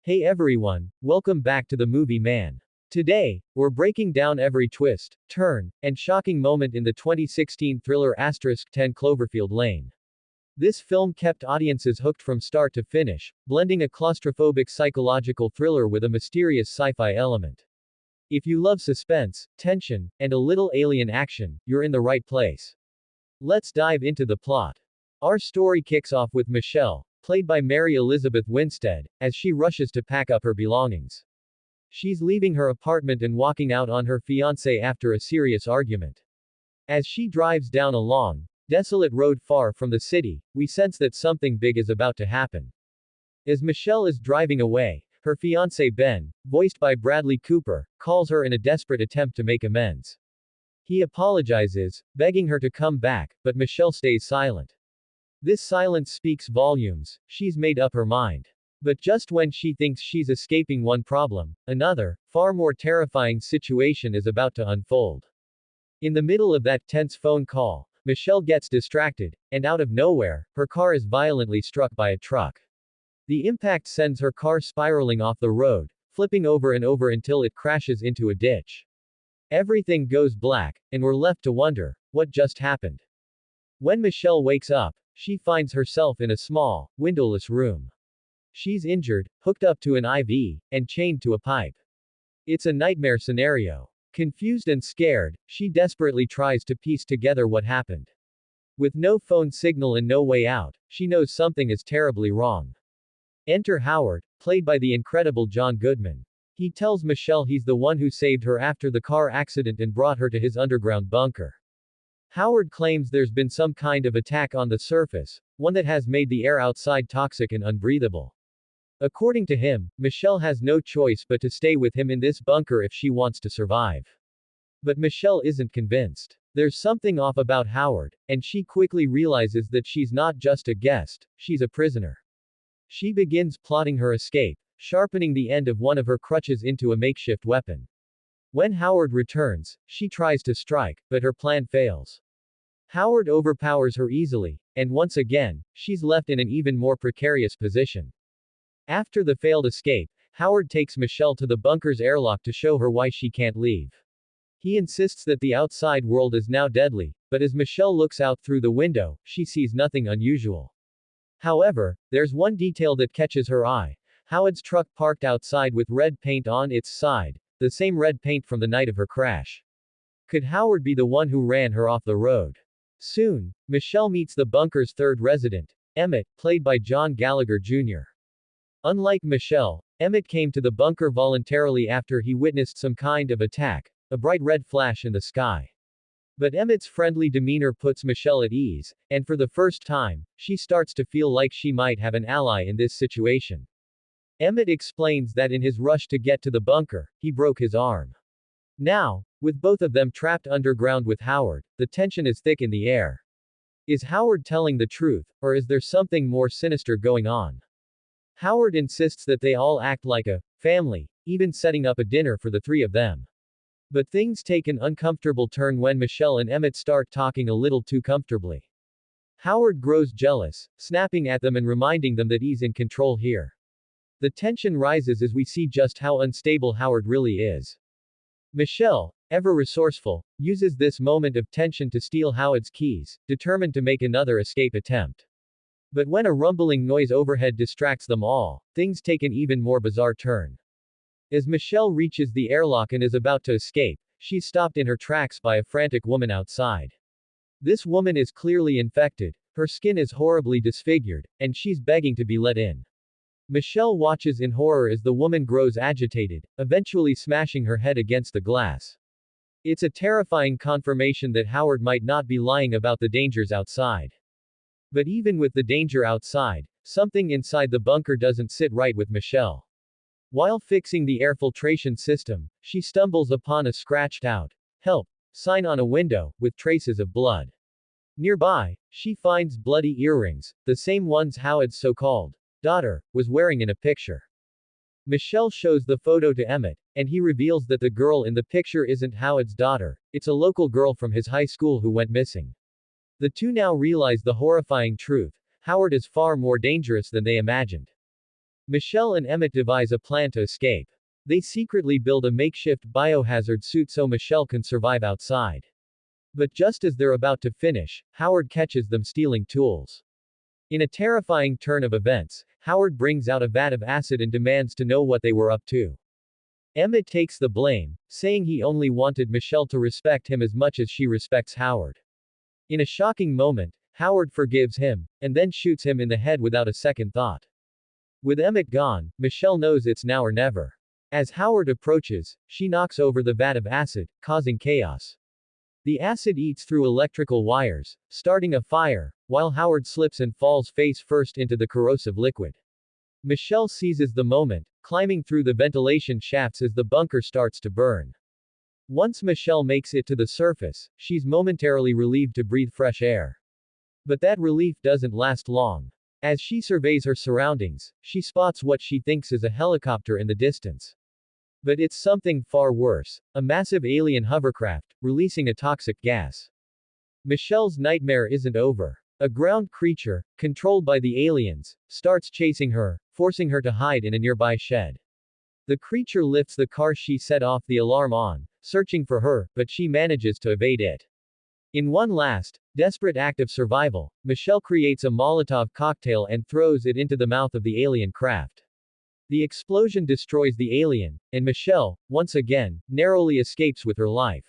Hey everyone, welcome back to the Movie Man. Today, we're breaking down every twist, turn, and shocking moment in the 2016 thriller *10 Cloverfield Lane. This film kept audiences hooked from start to finish, blending a claustrophobic psychological thriller with a mysterious sci-fi element. If you love suspense, tension, and a little alien action, you're in the right place. Let's dive into the plot. Our story kicks off with Michelle, played by Mary Elizabeth Winstead, as she rushes to pack up her belongings. She's leaving her apartment and walking out on her fiancé after a serious argument. As she drives down a long, desolate road far from the city, we sense that something big is about to happen. As Michelle is driving away, her fiancé Ben, voiced by Bradley Cooper, calls her in a desperate attempt to make amends. He apologizes, begging her to come back, but Michelle stays silent. This silence speaks volumes. She's made up her mind. But just when she thinks she's escaping one problem, another, far more terrifying situation is about to unfold. In the middle of that tense phone call, Michelle gets distracted, and out of nowhere, her car is violently struck by a truck. The impact sends her car spiraling off the road, flipping over and over until it crashes into a ditch. Everything goes black, and we're left to wonder, what just happened? When Michelle wakes up, she finds herself in a small, windowless room. She's injured, hooked up to an IV, and chained to a pipe. It's a nightmare scenario. Confused and scared, she desperately tries to piece together what happened. With no phone signal and no way out, she knows something is terribly wrong. Enter Howard, played by the incredible John Goodman. He tells Michelle he's the one who saved her after the car accident and brought her to his underground bunker. Howard claims there's been some kind of attack on the surface, one that has made the air outside toxic and unbreathable. According to him, Michelle has no choice but to stay with him in this bunker if she wants to survive. But Michelle isn't convinced. There's something off about Howard, and she quickly realizes that she's not just a guest, she's a prisoner. She begins plotting her escape, sharpening the end of one of her crutches into a makeshift weapon. When Howard returns, she tries to strike, but her plan fails. Howard overpowers her easily, and once again, she's left in an even more precarious position. After the failed escape, Howard takes Michelle to the bunker's airlock to show her why she can't leave. He insists that the outside world is now deadly, but as Michelle looks out through the window, she sees nothing unusual. However, there's one detail that catches her eye. Howard's truck parked outside with red paint on its side, the same red paint from the night of her crash. Could Howard be the one who ran her off the road? Soon, Michelle meets the bunker's third resident, Emmett, played by John Gallagher Jr. Unlike Michelle, Emmett came to the bunker voluntarily after he witnessed some kind of attack, a bright red flash in the sky. But Emmett's friendly demeanor puts Michelle at ease, and for the first time, she starts to feel like she might have an ally in this situation. Emmett explains that in his rush to get to the bunker, he broke his arm. Now, with both of them trapped underground with Howard, the tension is thick in the air. Is Howard telling the truth, or is there something more sinister going on? Howard insists that they all act like a family, even setting up a dinner for the three of them. But things take an uncomfortable turn when Michelle and Emmett start talking a little too comfortably. Howard grows jealous, snapping at them and reminding them that he's in control here. The tension rises as we see just how unstable Howard really is. Michelle, ever resourceful, uses this moment of tension to steal Howard's keys, determined to make another escape attempt. But when a rumbling noise overhead distracts them all, things take an even more bizarre turn. As Michelle reaches the airlock and is about to escape, she's stopped in her tracks by a frantic woman outside. This woman is clearly infected, her skin is horribly disfigured, and she's begging to be let in. Michelle watches in horror as the woman grows agitated, eventually smashing her head against the glass. It's a terrifying confirmation that Howard might not be lying about the dangers outside. But even with the danger outside, something inside the bunker doesn't sit right with Michelle. While fixing the air filtration system, she stumbles upon a scratched out "Help" sign on a window, with traces of blood. Nearby, she finds bloody earrings, the same ones Howard's so-called daughter was wearing in a picture. Michelle shows the photo to Emmett, and he reveals that the girl in the picture isn't Howard's daughter, it's a local girl from his high school who went missing. The two now realize the horrifying truth: Howard is far more dangerous than they imagined. Michelle and Emmett devise a plan to escape. They secretly build a makeshift biohazard suit so Michelle can survive outside. But just as they're about to finish, Howard catches them stealing tools. In a terrifying turn of events, Howard brings out a vat of acid and demands to know what they were up to. Emmett takes the blame, saying he only wanted Michelle to respect him as much as she respects Howard. In a shocking moment, Howard forgives him, and then shoots him in the head without a second thought. With Emmett gone, Michelle knows it's now or never. As Howard approaches, she knocks over the vat of acid, causing chaos. The acid eats through electrical wires, starting a fire, while Howard slips and falls face first into the corrosive liquid. Michelle seizes the moment, climbing through the ventilation shafts as the bunker starts to burn. Once Michelle makes it to the surface, she's momentarily relieved to breathe fresh air. But that relief doesn't last long. As she surveys her surroundings, she spots what she thinks is a helicopter in the distance. But it's something far worse, a massive alien hovercraft, releasing a toxic gas. Michelle's nightmare isn't over. A ground creature, controlled by the aliens, starts chasing her, forcing her to hide in a nearby shed. The creature lifts the car she set off the alarm on, searching for her, but she manages to evade it. In one last, desperate act of survival, Michelle creates a Molotov cocktail and throws it into the mouth of the alien craft. The explosion destroys the alien, and Michelle, once again, narrowly escapes with her life.